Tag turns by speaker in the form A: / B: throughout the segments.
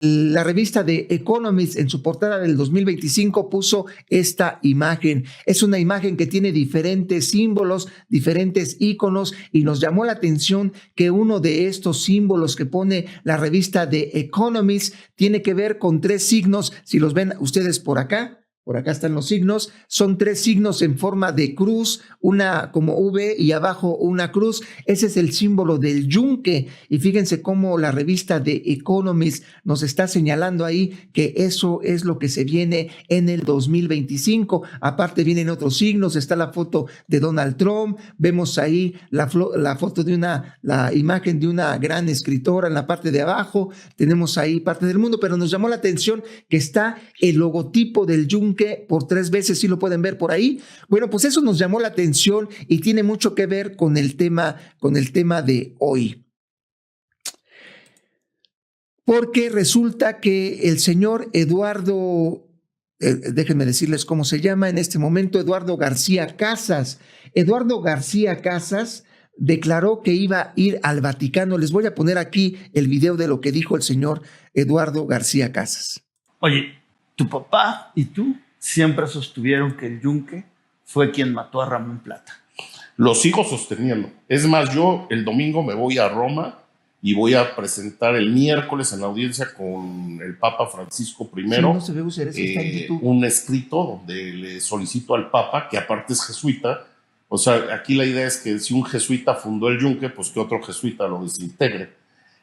A: la revista de Economist en su portada del 2025 puso esta imagen. Es una imagen que tiene diferentes símbolos, diferentes íconos, y nos llamó la atención que uno de estos símbolos que pone la revista de Economist tiene que ver con 3 signos. Si los ven ustedes por acá están los signos, son 3 signos en forma de cruz, una como V y abajo una cruz. Ese es el símbolo del yunque, y fíjense cómo la revista de Economist nos está señalando ahí que eso es lo que se viene en el 2025. Aparte vienen otros signos, está la foto de Donald Trump, vemos ahí la foto de la imagen de una gran escritora en la parte de abajo, tenemos ahí parte del mundo, pero nos llamó la atención que está el logotipo del yunque por 3 veces, si lo pueden ver por ahí. Bueno, pues eso nos llamó la atención y tiene mucho que ver con el tema de hoy. Porque resulta que el señor Eduardo, déjenme decirles cómo se llama en este momento, Eduardo García Casas. Eduardo García Casas declaró que iba a ir al Vaticano. Les voy a poner aquí el video de lo que dijo el señor Eduardo García Casas.
B: Oye, tu papá y tú siempre sostuvieron que el yunque fue quien mató a Ramón Plata.
C: Lo sigo sosteniendo. Es más, yo el domingo me voy a Roma y voy a presentar el miércoles en la audiencia con el Papa Francisco I un escrito donde le solicito al Papa, que aparte es jesuita. O sea, aquí la idea es que si un jesuita fundó el yunque, pues que otro jesuita lo desintegre.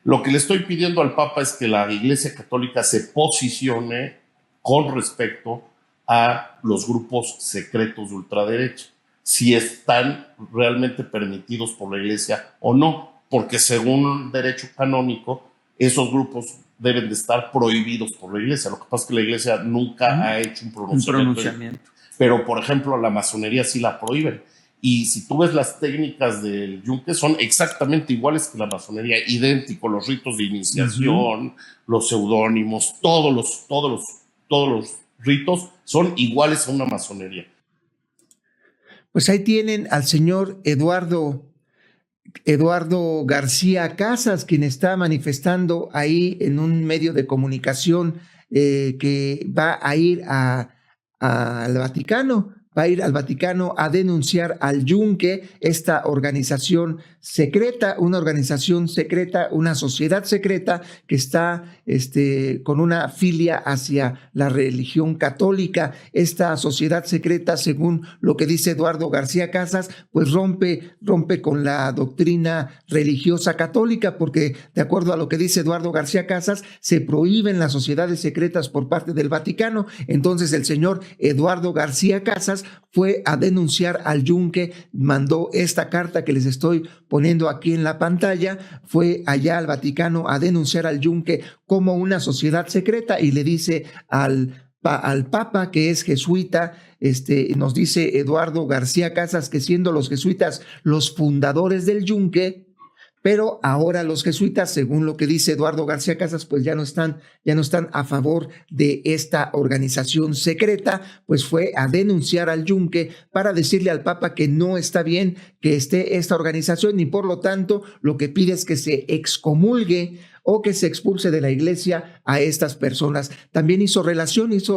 C: Lo que le estoy pidiendo al Papa es que la Iglesia Católica se posicione con respecto a los grupos secretos de ultraderecha, si están realmente permitidos por la Iglesia o no, porque según derecho canónico, esos grupos deben de estar prohibidos por la Iglesia. Lo que pasa es que la Iglesia nunca ha hecho un pronunciamiento. Pero, por ejemplo, la masonería sí la prohíben. Y si tú ves las técnicas del yunque, son exactamente iguales que la masonería, idénticos, los ritos de iniciación, los seudónimos, todos los ritos son iguales a una masonería.
A: Pues ahí tienen al señor Eduardo García Casas, quien está manifestando ahí en un medio de comunicación que va a ir al Vaticano. Va a ir al Vaticano a denunciar al yunque, esta organización secreta, una sociedad secreta que está con una filia hacia la religión católica. Esta sociedad secreta, según lo que dice Eduardo García Casas, pues rompe con la doctrina religiosa católica, porque de acuerdo a lo que dice Eduardo García Casas, se prohíben las sociedades secretas por parte del Vaticano. Entonces el señor Eduardo García Casas fue a denunciar al yunque, mandó esta carta que les estoy poniendo aquí en la pantalla, fue allá al Vaticano a denunciar al yunque como una sociedad secreta, y le dice al Papa, que es jesuita, nos dice Eduardo García Casas que siendo los jesuitas los fundadores del yunque, pero ahora los jesuitas, según lo que dice Eduardo García Casas, pues ya no están a favor de esta organización secreta. Pues fue a denunciar al yunque para decirle al Papa que no está bien que esté esta organización, y por lo tanto lo que pide es que se excomulgue o que se expulse de la iglesia a estas personas. También hizo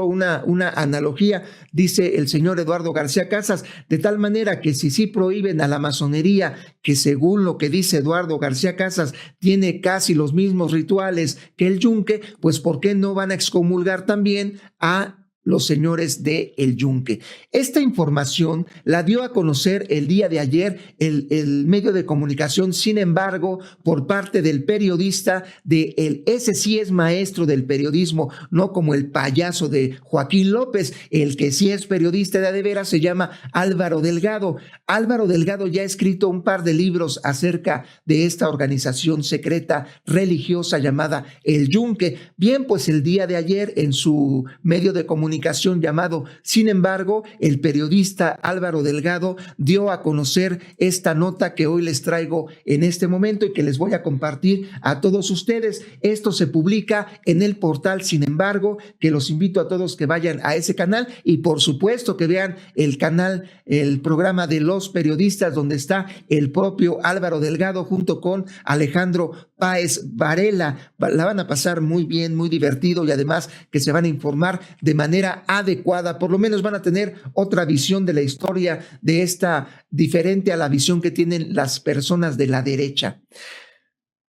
A: una analogía, dice el señor Eduardo García Casas, de tal manera que si sí prohíben a la masonería, que según lo que dice Eduardo García Casas tiene casi los mismos rituales que el yunque, pues ¿por qué no van a excomulgar también a los señores de el yunque? Esta información la dio a conocer el día de ayer el medio de comunicación. Sin embargo, por parte del periodista ese sí es maestro del periodismo, no como el payaso de Joaquín López, el que sí es periodista de veras se llama Álvaro Delgado. Álvaro Delgado ya ha escrito un par de libros acerca de esta organización secreta religiosa llamada el yunque. Bien, pues el día de ayer en su medio de comunicación comunicación llamado Sin embargo, el periodista Álvaro Delgado dio a conocer esta nota que hoy les traigo en este momento y que les voy a compartir a todos ustedes. Esto se publica en el portal Sin embargo, que los invito a todos que vayan a ese canal y por supuesto que vean el canal, el programa de Los Periodistas, donde está el propio Álvaro Delgado junto con Alejandro Páez Varela. La van a pasar muy bien, muy divertido y además que se van a informar de manera adecuada. Por lo menos van a tener otra visión de la historia de esta diferente a la visión que tienen las personas de la derecha.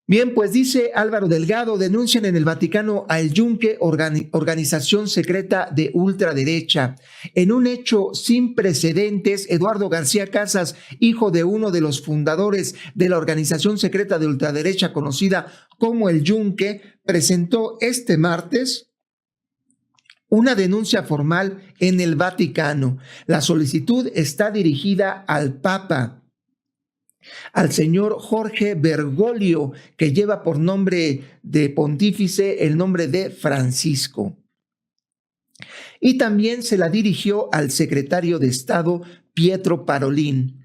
A: Bien, pues dice Álvaro Delgado, denuncian en el Vaticano al Yunque, organización secreta de ultraderecha. En un hecho sin precedentes, Eduardo García Casas, hijo de uno de los fundadores de la organización secreta de ultraderecha conocida como el Yunque, presentó este martes una denuncia formal en el Vaticano. La solicitud está dirigida al Papa, al señor Jorge Bergoglio, que lleva por nombre de pontífice el nombre de Francisco. Y también se la dirigió al secretario de Estado Pietro Parolin.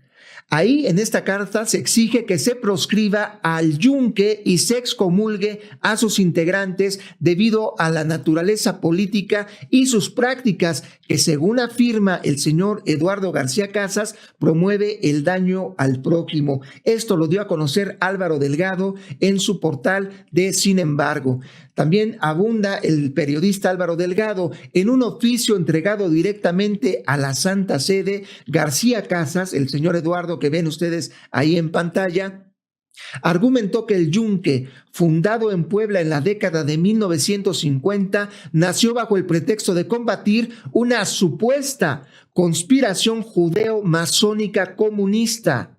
A: Ahí en esta carta se exige que se proscriba al Yunque y se excomulgue a sus integrantes debido a la naturaleza política y sus prácticas que, según afirma el señor Eduardo García Casas, promueve el daño al prójimo. Esto lo dio a conocer Álvaro Delgado en su portal de Sin embargo. También abunda el periodista Álvaro Delgado en un oficio entregado directamente a la Santa Sede. García Casas, el señor Eduardo que ven ustedes ahí en pantalla, argumentó que el Yunque, fundado en Puebla en la década de 1950, nació bajo el pretexto de combatir una supuesta conspiración judeo-masónica comunista.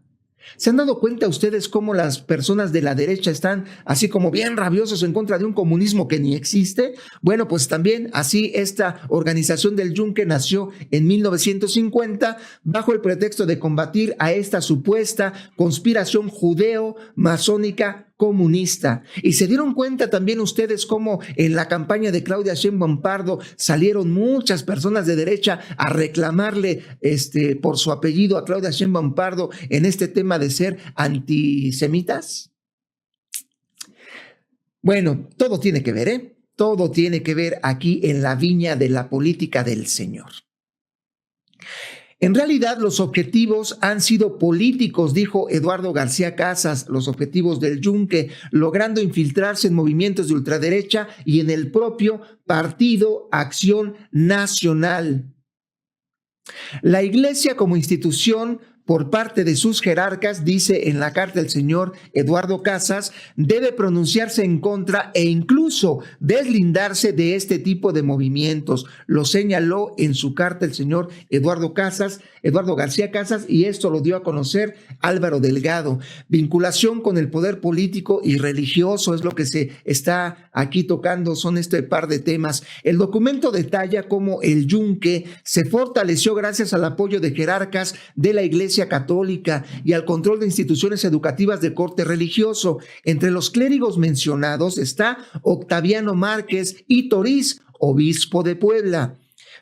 A: ¿Se han dado cuenta ustedes cómo las personas de la derecha están así como bien rabiosos en contra de un comunismo que ni existe? Bueno, pues también así esta organización del Yunque nació en 1950 bajo el pretexto de combatir a esta supuesta conspiración judeo-masónica comunista. Y se dieron cuenta también ustedes cómo en la campaña de Claudia Sheinbaum Pardo salieron muchas personas de derecha a reclamarle por su apellido a Claudia Sheinbaum Pardo en este tema de ser antisemitas. Bueno, todo tiene que ver, ¿eh? Todo tiene que ver aquí en la viña de la política del Señor. En realidad, los objetivos han sido políticos, dijo Eduardo García Casas, los objetivos del Yunque, logrando infiltrarse en movimientos de ultraderecha y en el propio Partido Acción Nacional. La Iglesia como institución, por parte de sus jerarcas, dice en la carta el señor Eduardo Casas, debe pronunciarse en contra e incluso deslindarse de este tipo de movimientos. Lo señaló en su carta el señor Eduardo García Casas, y esto lo dio a conocer Álvaro Delgado. Vinculación con el poder político y religioso es lo que se está aquí tocando, son este par de temas. El documento detalla cómo el Yunque se fortaleció gracias al apoyo de jerarcas de la Iglesia Católica y al control de instituciones educativas de corte religioso. Entre los clérigos mencionados está Octaviano Márquez y Toriz, obispo de Puebla,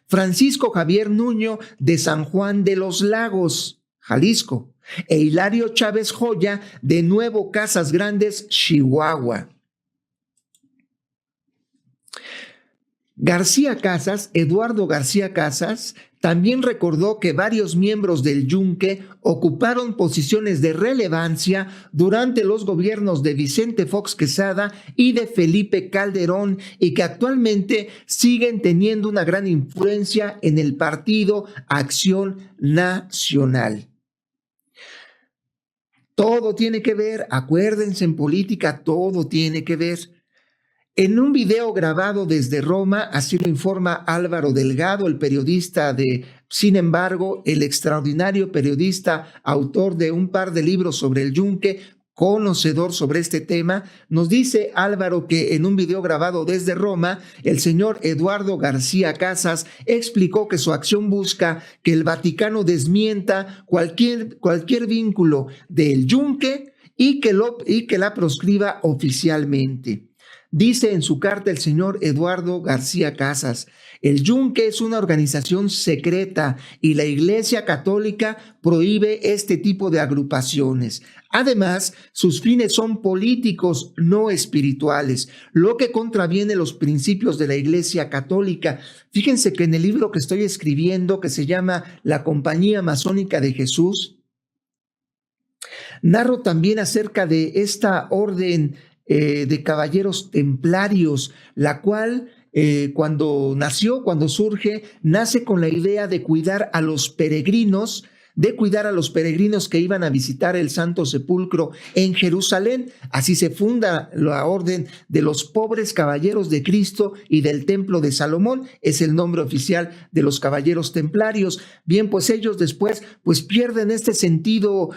A: Francisco Javier Nuño de San Juan de los Lagos, Jalisco, e Hilario Chávez Joya de Nuevo Casas Grandes, Chihuahua. Eduardo García Casas, también recordó que varios miembros del Yunque ocuparon posiciones de relevancia durante los gobiernos de Vicente Fox Quesada y de Felipe Calderón y que actualmente siguen teniendo una gran influencia en el Partido Acción Nacional. Todo tiene que ver, acuérdense, en política todo tiene que ver. En un video grabado desde Roma, así lo informa Álvaro Delgado, el periodista de Sin embargo, el extraordinario periodista, autor de un par de libros sobre el Yunque, conocedor sobre este tema, nos dice Álvaro que en un video grabado desde Roma, el señor Eduardo García Casas explicó que su acción busca que el Vaticano desmienta cualquier vínculo del Yunque y que la proscriba oficialmente. Dice en su carta el señor Eduardo García Casas: el Yunque es una organización secreta y la Iglesia Católica prohíbe este tipo de agrupaciones. Además, sus fines son políticos, no espirituales, lo que contraviene los principios de la Iglesia Católica. Fíjense que en el libro que estoy escribiendo, que se llama La Compañía Masónica de Jesús, narro también acerca de esta orden de caballeros templarios, la cual cuando surge, nace con la idea de cuidar a los peregrinos, que iban a visitar el Santo Sepulcro en Jerusalén. Así se funda la orden de los pobres caballeros de Cristo y del Templo de Salomón. Es el nombre oficial de los caballeros templarios. Bien, pues ellos después pierden este sentido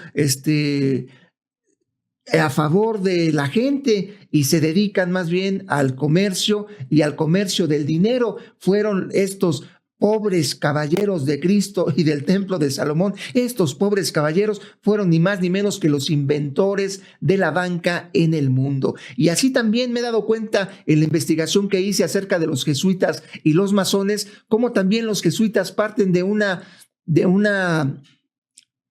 A: a favor de la gente y se dedican más bien al comercio y al comercio del dinero. Fueron estos pobres caballeros de Cristo y del Templo de Salomón. Estos pobres caballeros fueron ni más ni menos que los inventores de la banca en el mundo. Y así también me he dado cuenta en la investigación que hice acerca de los jesuitas y los masones, cómo también los jesuitas parten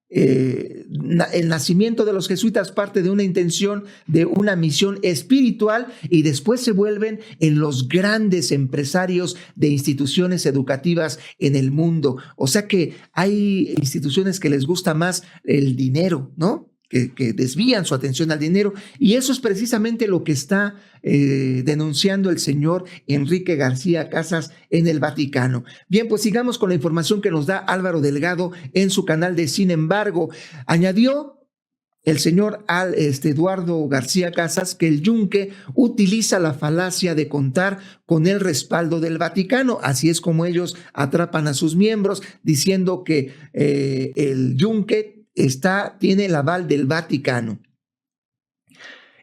A: el nacimiento de los jesuitas parte de una intención, de una misión espiritual, y después se vuelven en los grandes empresarios de instituciones educativas en el mundo. O sea que hay instituciones que les gusta más el dinero, ¿no? Que desvían su atención al dinero, y eso es precisamente lo que está denunciando el señor Enrique García Casas en el Vaticano. Bien, pues sigamos con la información que nos da Álvaro Delgado en su canal de Sin Embargo. Añadió el señor Eduardo García Casas que el Yunque utiliza la falacia de contar con el respaldo del Vaticano. Así es como ellos atrapan a sus miembros, diciendo que el Yunque tiene el aval del Vaticano.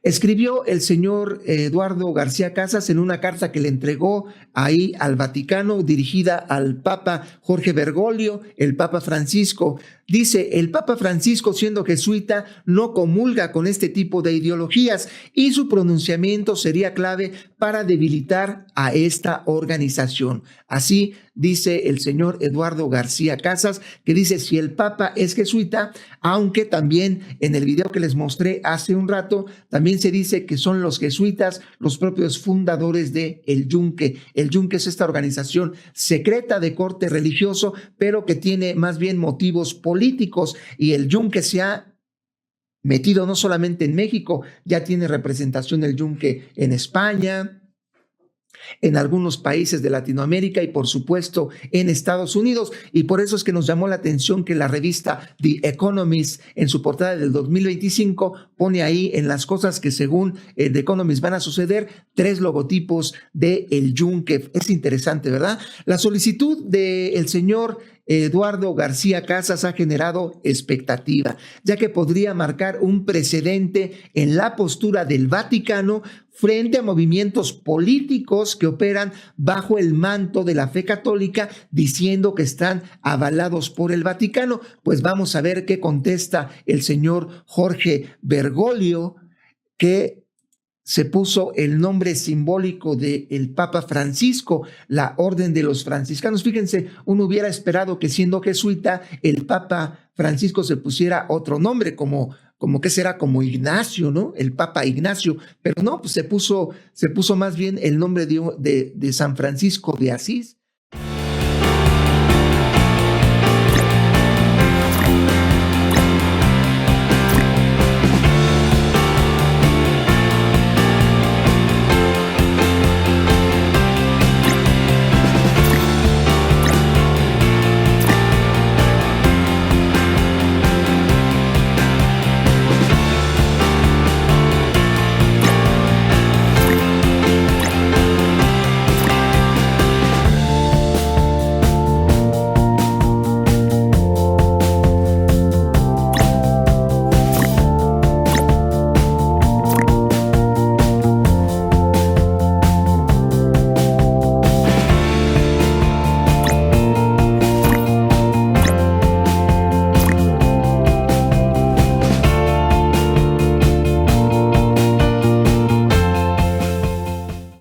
A: Escribió el señor Eduardo García Casas en una carta que le entregó ahí al Vaticano, dirigida al Papa Jorge Bergoglio, el Papa Francisco. Dice: el Papa Francisco, siendo jesuita, no comulga con este tipo de ideologías y su pronunciamiento sería clave para debilitar a esta organización. Así dice el señor Eduardo García Casas, que dice: si el Papa es jesuita, aunque también en el video que les mostré hace un rato, también se dice que son los jesuitas los propios fundadores de el Yunque. El Yunque es esta organización secreta de corte religioso, pero que tiene más bien motivos políticos, y el Yunque se ha metido no solamente en México, ya tiene representación el Yunque en España, en algunos países de Latinoamérica y por supuesto en Estados Unidos. Y por eso es que nos llamó la atención que la revista The Economist, en su portada del 2025, pone ahí en las cosas que según The Economist van a suceder 3 logotipos de el Yunque. Es interesante, ¿verdad? La solicitud del señor Eduardo García Casas ha generado expectativa, ya que podría marcar un precedente en la postura del Vaticano frente a movimientos políticos que operan bajo el manto de la fe católica, diciendo que están avalados por el Vaticano. Pues vamos a ver qué contesta el señor Jorge Bergoglio, que se puso el nombre simbólico del Papa Francisco, la Orden de los Franciscanos. Fíjense, uno hubiera esperado que siendo jesuita el Papa Francisco se pusiera otro nombre, como que será como Ignacio, ¿no? El Papa Ignacio, pero no, pues se puso más bien el nombre de San Francisco de Asís.